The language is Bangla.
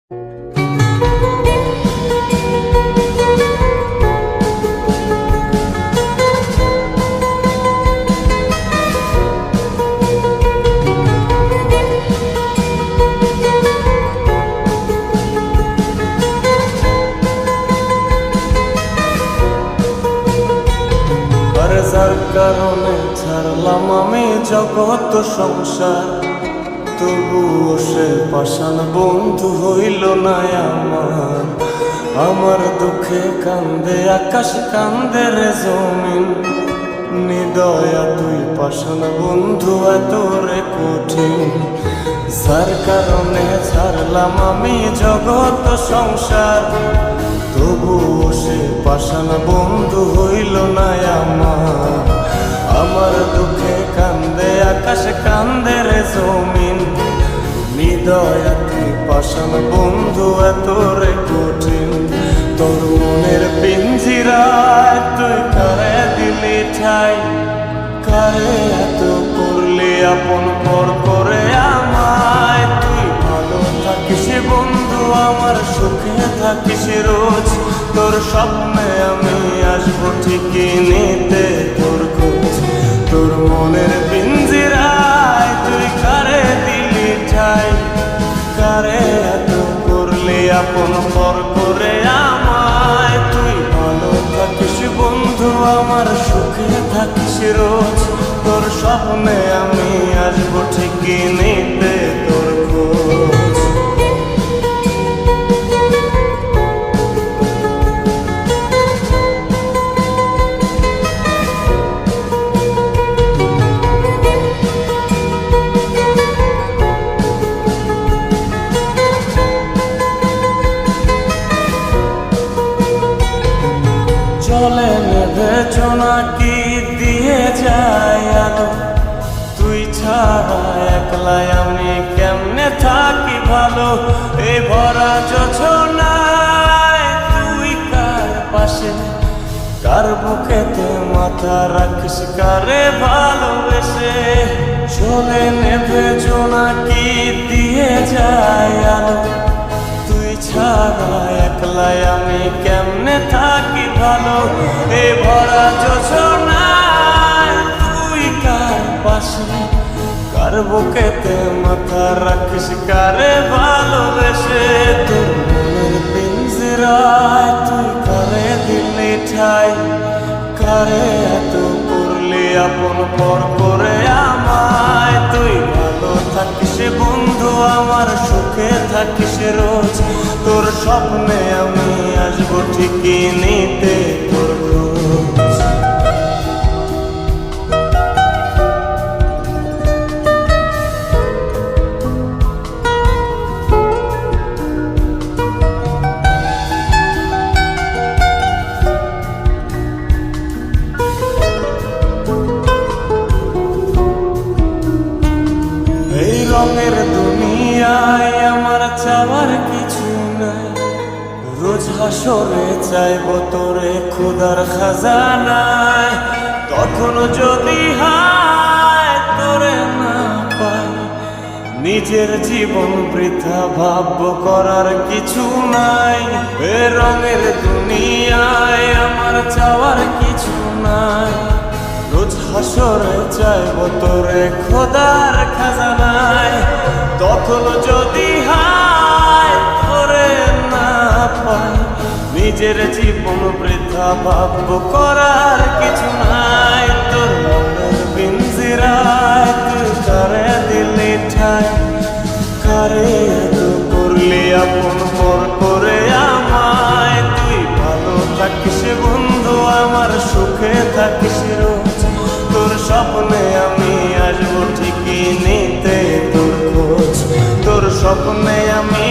যার কারণে ছাড়লাম আমি জগৎ সংসার, তবুও সে পাষাণ বন্ধু হইল না আমার। আমার দুঃখে কান্দে আকাশ, কান্দে রে জমিন, নিদয়া তুই পাষাণ বন্ধু এত রে কঠিন। যার কারণে ছাড়লাম আমি জগৎ সংসার, তবুও সে পাষাণ বন্ধু হইল না আমার। আমার দুঃখে কান্দে আকাশ, কান্দে রে জমিন, নিদয়া তুই পাষাণ বন্ধু এত রে কঠিন। তোর মনের পিঞ্জিরায় তুই কারে দিলি ঠাই, কারে এত করলি আপন পর করে আমায়। তুই ভালো থাকিস বন্ধু আমার, সুখে থাকিস রোজ, তোর স্বপ্নে আমি আসবো ঠিকই নিতে তোর খোঁজ। তোর মনের পিঞ্জিরায় তুই কারে দিলি ঠাই, কারে এত করলি আপন পর করে আমায়। তুই ভালো থাকিস বন্ধু আমার, সুখে থাকিস রোজ, তোর স্বপ্নে আমি আসবো ঠিকই নিতে তোর খোঁজ। চলে নেবে জোনাকি দিয়ে যায় আলো, তুই ছাড়া একলাই আমি কেমনে থাকি ভালো। এই ভরা যোছনায় তুই কার পাশে, কার বুকেতে মাথা রাখিস, কারে ভালোবেসে। চলে নেবে জোনাকি দিয়ে যায় আলো, তুই ছাড়া একলাই আমি কেমনে থাকি ভালো। এ ভরা যোছনায় তুই কার পাশে, কার বুকেতে মাথা রাখিস, কারে ভালোবেসে। তোর মনের পিঞ্জিরায় তুই কারে দিলি ঠাই, কারে এত করলি আপন পর করে আমায়। তুই ভালো থাকিস বন্ধু আমার, সুখে থাকিস রোজ, তোর স্বপ্নে আমি আসবো ঠিকই নিতে তোর খোঁজ। এই রঙের দুনিয়ায় আমার চাওয়ার কিছু নাই, রোজ হাসরে চাইব তোরে খোদার খাজানায়। তখন যদি হায় তোরে না পাই, নিজের জীবন বৃথা ভাবব করার কিছু নাই। এ রঙের দুনিয়ায় আমার চাওয়ার কিছু নাই, রোজ হাসরে চাইব তোরে খোদার খাজানায়। তখন যদি হায় তোরে না পাই, নিজের জীবন বৃথা ভাবব করার কিছু নাই। তোর মনের পিঞ্জিরায় তুই কারে দিলি ঠাই, কারে এত করলি আপন পর করে আমায়। তুই ভালো থাকিস বন্ধু আমার, সুখে থাকিস রোজ, তোর স্বপ্নে আমি আসবো ঠিকই নিতে তোর খোঁজ। তোর স্বপ্নে আমি